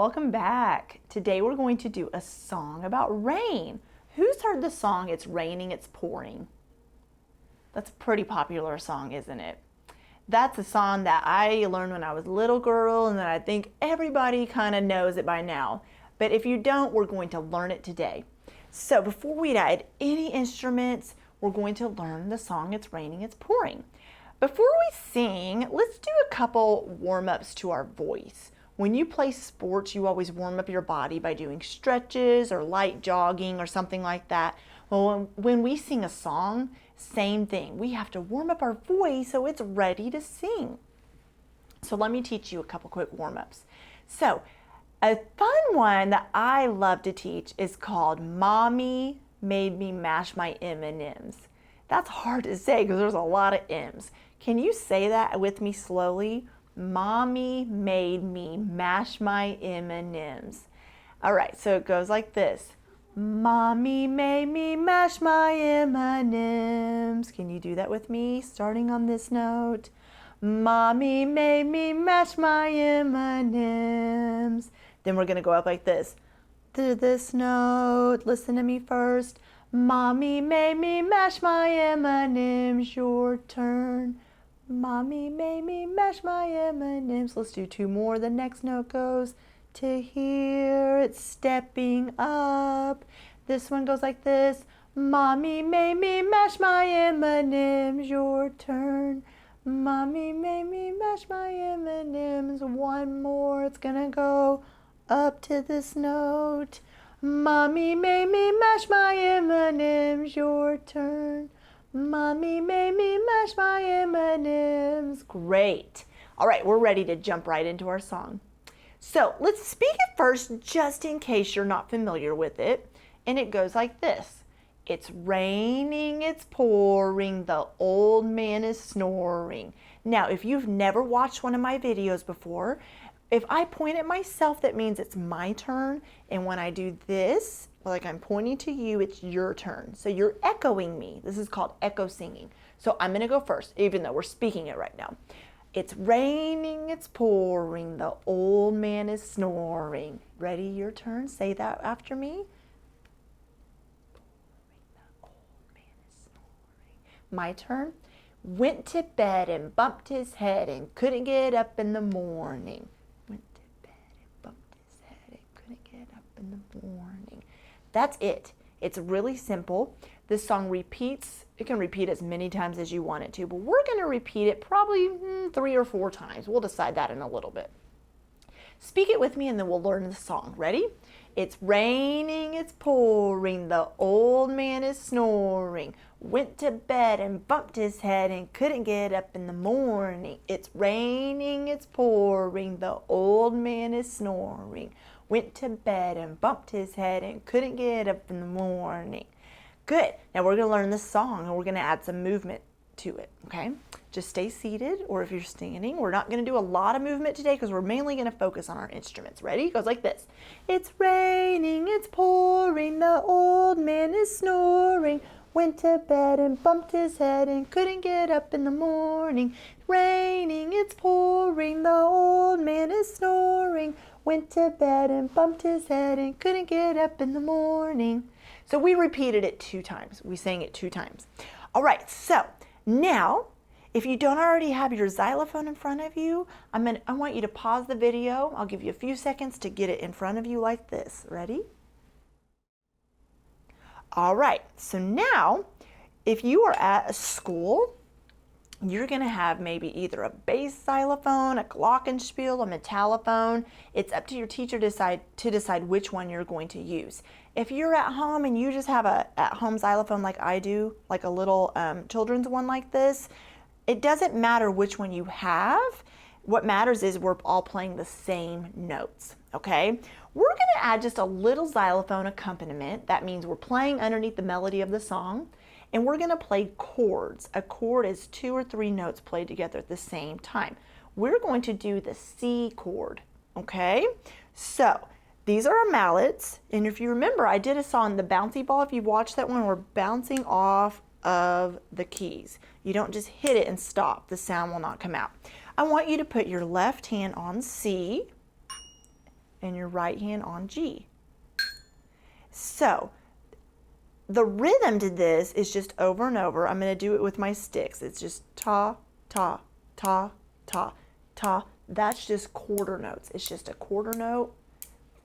welcome back. Today we're going to do a song about rain. Who's heard the song It's Raining, It's Pouring? That's a pretty popular song, isn't it? That's a song that I learned when I was a little girl, and that I think everybody kind of knows it by now. But if you don't, we're going to learn it today. So before we add any instruments, we're going to learn the song It's Raining, It's Pouring. Before we sing, let's do a couple warm-ups to our voice. When you play sports, you always warm up your body by doing stretches or light jogging or something like that. Well, when we sing a song, same thing. We have to warm up our voice so it's ready to sing. So let me teach you a couple quick warm-ups. So a fun one that I love to teach is called Mommy Made Me Mash My M&Ms. That's hard to say because there's a lot of M's. Can you say that with me slowly? Mommy made me mash my M&Ms. All right, so it goes like this. Mommy made me mash my M&Ms. Can you do that with me, starting on this note? Mommy made me mash my M&Ms. Then we're going to go up like this. To this note, listen to me first. Mommy made me mash my M&Ms. Your turn. Mommy made me mash my M&Ms. Let's do two more. The next note goes to here. It's stepping up. This one goes like this. Mommy made me mash my M&Ms. Your turn. Mommy made me mash my M&Ms. One more. It's gonna go up to this note. Mommy made me mash my M&Ms. Your turn. Mommy made me mash my M&Ms. Great. All right, we're ready to jump right into our song. So let's speak it first, just in case you're not familiar with it. And it goes like this. It's raining, it's pouring, the old man is snoring. Now, if you've never watched one of my videos before, if I point at myself, that means it's my turn. And when I do this, like I'm pointing to you, it's your turn. So you're echoing me. This is called echo singing. So I'm gonna go first, even though we're speaking it right now. It's raining, it's pouring, the old man is snoring. Ready, your turn, say that after me. The old man is snoring. My turn. Went to bed and bumped his head and couldn't get up in the morning. Went to bed and bumped his head and couldn't get up in the morning. That's it. It's really simple. This song repeats. It can repeat as many times as you want it to, but we're going to repeat it probably 3 or 4 times. We'll decide that in a little bit. Speak it with me and then we'll learn the song. Ready? It's raining, it's pouring, the old man is snoring. Went to bed and bumped his head and couldn't get up in the morning. It's raining, it's pouring, the old man is snoring. Went to bed and bumped his head and couldn't get up in the morning. Good. Now we're going to learn this song and we're going to add some movement to it, okay? Just stay seated, or if you're standing. We're not going to do a lot of movement today because we're mainly going to focus on our instruments. Ready? It goes like this. It's raining, it's pouring, the old man is snoring. Went to bed and bumped his head and couldn't get up in the morning. Raining, it's pouring, the old man is snoring. Went to bed and bumped his head and couldn't get up in the morning. So we repeated it 2 times. We sang it 2 times. All right, so now, if you don't already have your xylophone in front of you, I want you to pause the video. I'll give you a few seconds to get it in front of you like this. Ready? All right, so now, if you are at a school, you're going to have maybe either a bass xylophone, a glockenspiel, a metallophone. It's up to your teacher to decide which one you're going to use. If you're at home and you just have a at-home xylophone like I do, like a little children's one like this, it doesn't matter which one you have. What matters is we're all playing the same notes, okay? We're going to add just a little xylophone accompaniment. That means we're playing underneath the melody of the song. And we're going to play chords. A chord is 2 or 3 notes played together at the same time. We're going to do the C chord, okay? So these are our mallets. And if you remember, I did a song, The Bouncy Ball. If you watched that one, we're bouncing off of the keys. You don't just hit it and stop. The sound will not come out. I want you to put your left hand on C and your right hand on G. So the rhythm to this is just over and over. I'm going to do it with my sticks. It's just ta, ta, ta, ta, ta. That's just quarter notes. It's just a quarter note.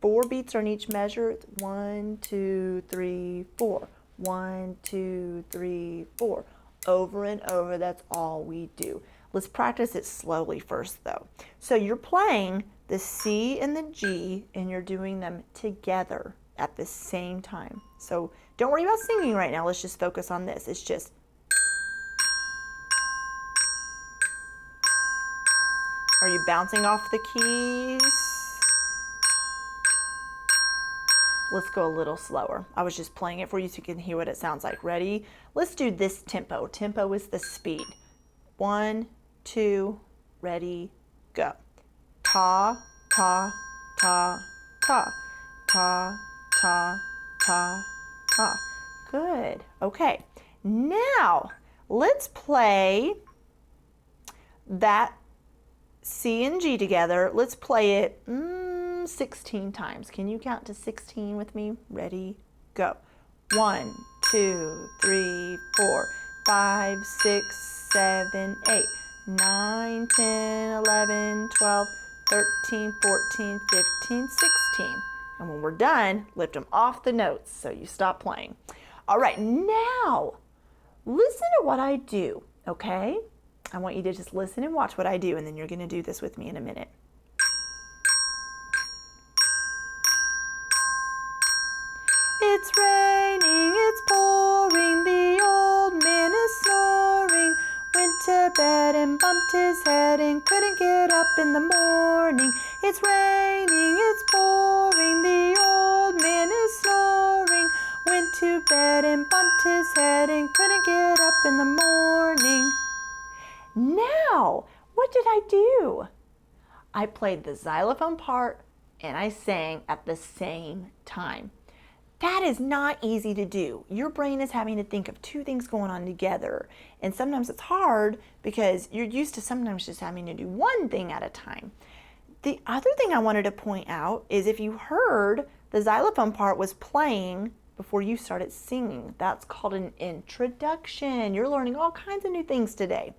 4 beats on each measure. It's 1, 2, 3, 4. 1, 2, 3, 4. Over and over, that's all we do. Let's practice it slowly first though. So you're playing the C and the G and you're doing them together at the same time. So don't worry about singing right now. Let's just focus on this. It's just. Are you bouncing off the keys? Let's go a little slower. I was just playing it for you so you can hear what it sounds like. Ready? Let's do this tempo. Tempo is the speed. 1, 2, ready, go. Ta, ta, ta, ta, ta, ta, ta, ta. Good. Okay. Now, let's play that C and G together. Let's play it 16 times. Can you count to 16 with me? Ready, go. 1, 2, 3, 4, 5, 6, 7, 8, 9, 10, 11, 12, 13, 14, 15, 16. And when we're done, lift them off the notes so you stop playing. All right, now listen to what I do, okay? I want you to just listen and watch what I do, and then you're going to do this with me in a minute. It's raining, it's pouring, the old man is snoring. Went to bed and bumped his head and couldn't get up in the morning. It's raining, it's pouring, the old man is snoring. Went to bed and bumped his head and couldn't get up in the morning. Now, what did I do? I played the xylophone part and I sang at the same time. That is not easy to do. Your brain is having to think of 2 things going on together. And sometimes it's hard because you're used to sometimes just having to do 1 thing at a time. The other thing I wanted to point out is if you heard the xylophone part was playing before you started singing. That's called an introduction. You're learning all kinds of new things today.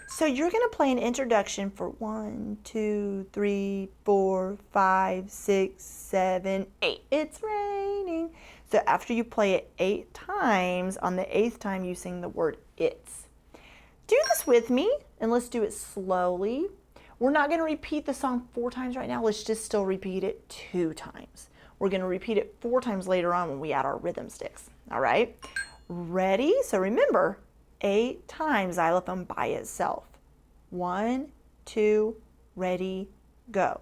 So you're going to play an introduction for 1, 2, 3, 4, 5, 6, 7, 8. It's raining. So after you play it 8 times, on the 8th time you sing the word it's. Do this with me and let's do it slowly. We're not going to repeat the song 4 times right now. Let's just still repeat it 2 times. We're going to repeat it 4 times later on when we add our rhythm sticks. All right? Ready? So remember, 8 times xylophone by itself. 1, 2, ready, go.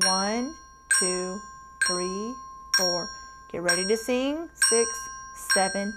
1, 2, 3, 4. Get ready to sing. 6, 7,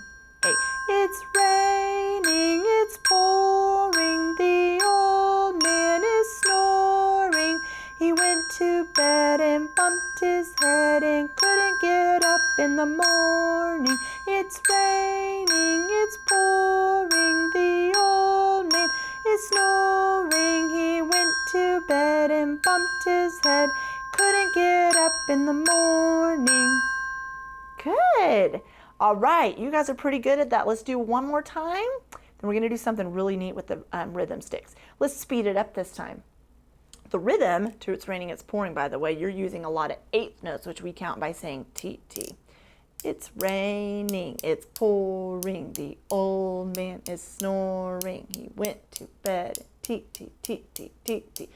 8. It's raining, it's pouring, the old man is snoring. He went to bed and bumped his head and couldn't get up in the morning. It's raining, it's pouring, the old man is snoring. He went to bed and bumped his head, couldn't get up in the morning. Good. All right, you guys are pretty good at that. Let's do 1 more time. Then we're going to do something really neat with the rhythm sticks. Let's speed it up this time. The rhythm to It's Raining, It's Pouring, by the way, you're using a lot of 8th notes, which we count by saying T, T. It's raining, it's pouring, the old man is snoring. He went to bed, T, T, T, T, T, T.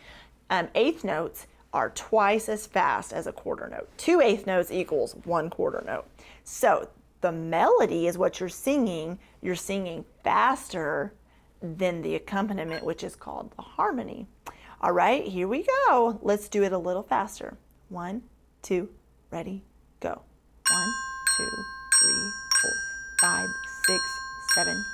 8th notes are twice as fast as a quarter note. 2 8th notes equals 1 quarter note. So the melody is what you're singing. You're singing faster than the accompaniment, which is called the harmony. All right, here we go. Let's do it a little faster. 1, 2, ready, go. 1, 2, 3, 4, 5, 6, 7.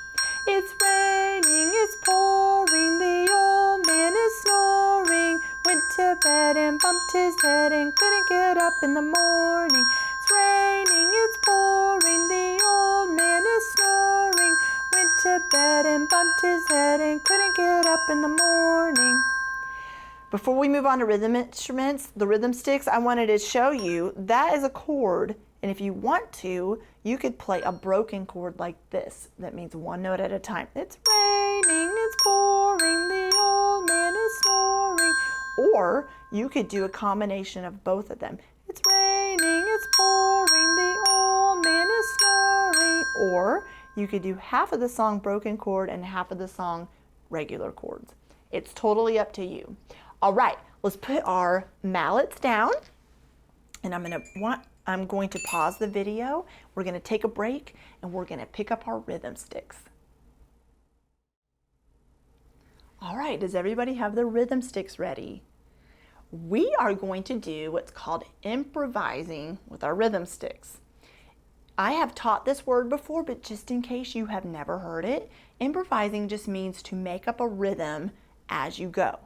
It's raining, it's pouring, the old man is snoring. Went to bed and bumped his head and couldn't get up in the morning. It's raining, it's pouring, the old man is snoring. Went to bed and bumped his head and couldn't get up in the morning. Before we move on to rhythm instruments, the rhythm sticks, I wanted to show you that is a chord. And if you want to, you could play a broken chord like this. That means one note at a time. It's raining, it's pouring, the old man is snoring. Or you could do a combination of both of them. It's raining, it's pouring, the old man is snoring. Or you could do half of the song broken chord and half of the song regular chords. It's totally up to you. All right, let's put our mallets down. And I'm going to pause the video. We're going to take a break and we're going to pick up our rhythm sticks. All right, does everybody have their rhythm sticks ready? We are going to do what's called improvising with our rhythm sticks. I have taught this word before, but just in case you have never heard it, improvising just means to make up a rhythm as you go,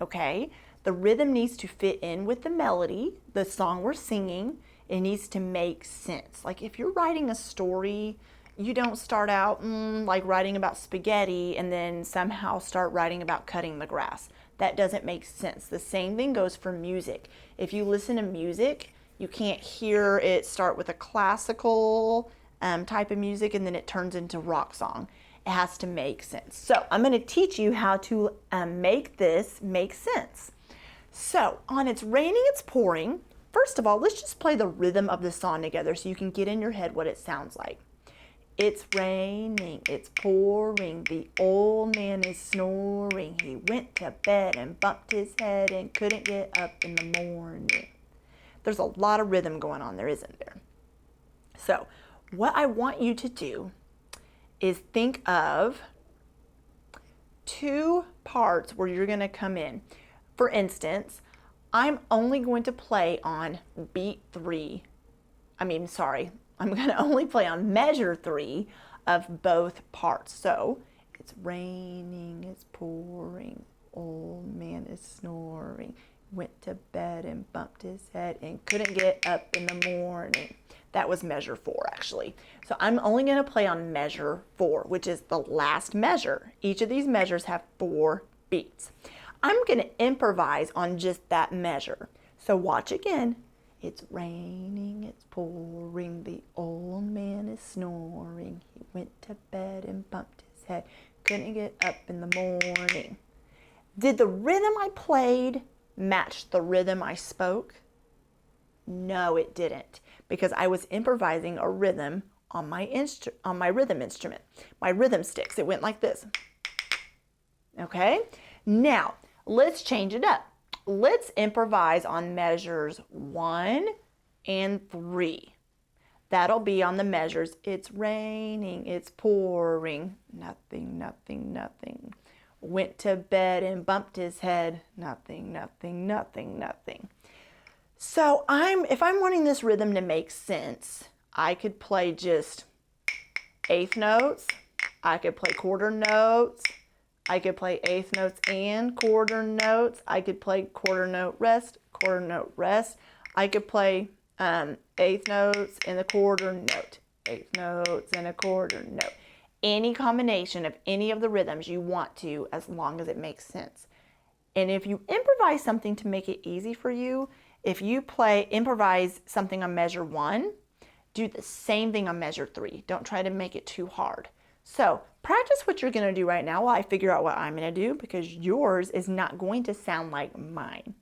okay? The rhythm needs to fit in with the melody, the song we're singing. It needs to make sense. Like if you're writing a story, you don't start out like writing about spaghetti and then somehow start writing about cutting the grass. That doesn't make sense. The same thing goes for music. If you listen to music, you can't hear it start with a classical type of music and then it turns into rock song. It has to make sense. So I'm going to teach you how to make this make sense. So on It's Raining, It's Pouring, first of all, let's just play the rhythm of the song together so you can get in your head what it sounds like. It's raining, it's pouring, the old man is snoring. He went to bed and bumped his head and couldn't get up in the morning. There's a lot of rhythm going on there, isn't there? So what I want you to do is think of two parts where you're going to come in. For instance, I'm only going to play on beat 3. I'm going to only play on measure 3 of both parts. So it's raining, it's pouring, old man is snoring, went to bed and bumped his head and couldn't get up in the morning. That was measure 4 actually. So I'm only going to play on measure 4, which is the last measure. Each of these measures have 4 beats. I'm going to improvise on just that measure. So watch again. It's raining, it's pouring, the old man is snoring. He went to bed and bumped his head, couldn't get up in the morning. Did the rhythm I played match the rhythm I spoke? No, it didn't, because I was improvising a rhythm on my rhythm instrument, my rhythm sticks. It went like this. Okay? Now, let's change it up. Let's improvise on measures 1 and 3. That'll be on the measures. It's raining, it's pouring, nothing, nothing, nothing. Went to bed and bumped his head, nothing, nothing, nothing, nothing. So if I'm wanting this rhythm to make sense, I could play just eighth notes. I could play quarter notes. I could play eighth notes and quarter notes. I could play quarter note rest, quarter note rest. I could play eighth notes and a quarter note, eighth notes and a quarter note. Any combination of any of the rhythms you want to, as long as it makes sense. And if you improvise something to make it easy for you, if you improvise something on measure 1, do the same thing on measure 3. Don't try to make it too hard. So practice what you're going to do right now while I figure out what I'm going to do, because yours is not going to sound like mine.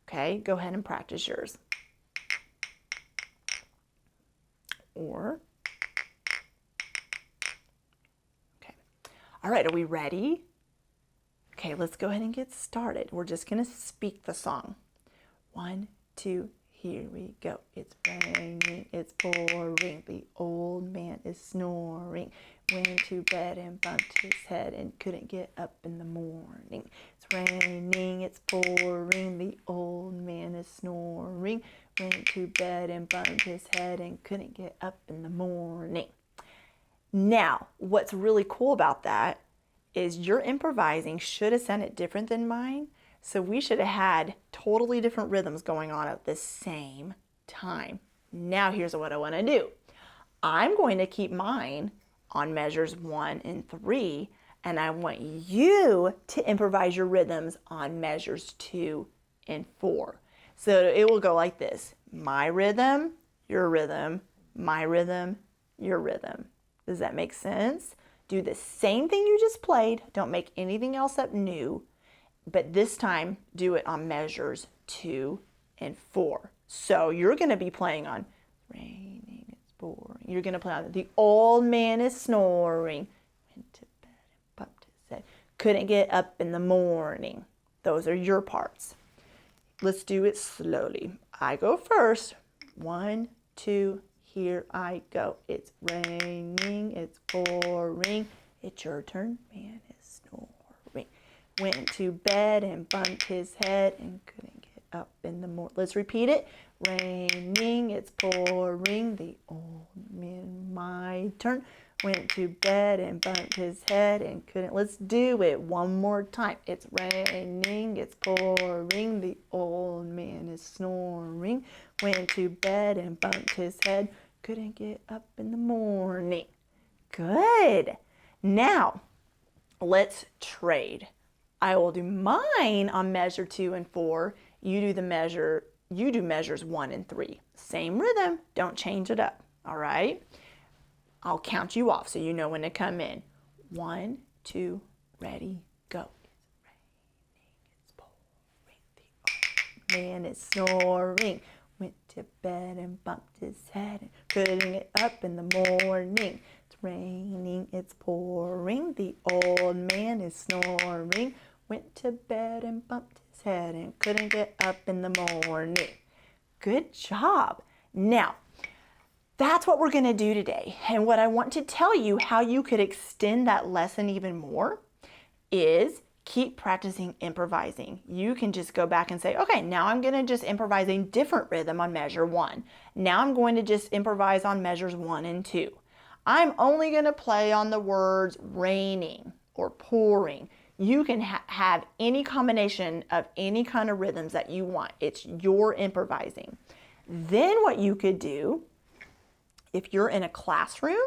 Okay, go ahead and practice yours. Okay. All right, are we ready? Okay, let's go ahead and get started. We're just going to speak the song. 1, 2, here we go. It's raining, it's pouring, the old man is snoring. Went to bed and bumped his head and couldn't get up in the morning. It's raining, it's pouring, the old man is snoring. Went to bed and bumped his head and couldn't get up in the morning. Now, what's really cool about that is your improvising should have sounded different than mine. So we should have had totally different rhythms going on at the same time. Now here's what I want to do. I'm going to keep mine on measures 1 and 3 and I want you to improvise your rhythms on measures 2 and 4. So it will go like this: my rhythm, your rhythm, my rhythm, your rhythm. Does that make sense? Do the same thing you just played. Don't make anything else up new, but this time do it on measures 2 and 4. So you're going to be playing on raining, it's pouring. You're going to play on the old man is snoring, went to bed and bumped his head, couldn't get up in the morning. Those are your parts. Let's do it slowly. I go first. 1, 2, here I go. It's raining, it's pouring. It's your turn. Man is snoring. Went to bed and bumped his head and couldn't get up in the morning. Let's repeat it. Raining, it's pouring. The old man, my turn. Went to bed and bumped his head and couldn't. Let's do it one more time. It's raining, it's pouring. The old man is snoring. Went to bed and bumped his head. Couldn't get up in the morning. Good. Now, let's trade. I will do mine on measure 2 and 4. You do measures 1 and 3. Same rhythm. Don't change it up. All right? I'll count you off so you know when to come in. 1, 2, ready, go. It's raining, it's pouring. The old man is snoring. Went to bed and bumped his head and couldn't get up in the morning. It's raining, it's pouring. The old man is snoring. Went to bed and bumped his head and couldn't get up in the morning. Good job. Now, that's what we're going to do today. And what I want to tell you how you could extend that lesson even more is keep practicing improvising. You can just go back and say, okay, now I'm going to just improvise a different rhythm on measure 1. Now I'm going to just improvise on measures 1 and 2. I'm only going to play on the words raining or pouring. You can have any combination of any kind of rhythms that you want. It's your improvising. Then what you could do, if you're in a classroom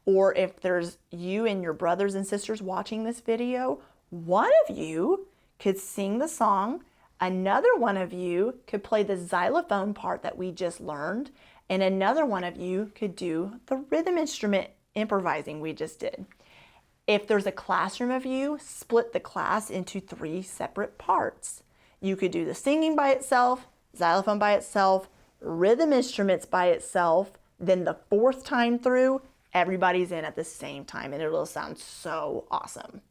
or if there's you and your brothers and sisters watching this video, one of you could sing the song, another one of you could play the xylophone part that we just learned, and another one of you could do the rhythm instrument improvising we just did. If there's a classroom of you, split the class into 3 separate parts. You could do the singing by itself, xylophone by itself, rhythm instruments by itself, then the 4th time through, everybody's in at the same time, and it'll sound so awesome.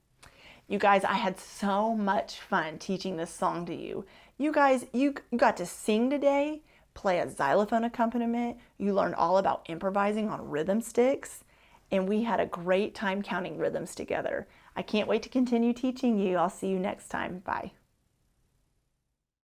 You guys, I had so much fun teaching this song to you. You guys, you got to sing today, play a xylophone accompaniment. You learned all about improvising on rhythm sticks, and we had a great time counting rhythms together. I can't wait to continue teaching you. I'll see you next time. Bye.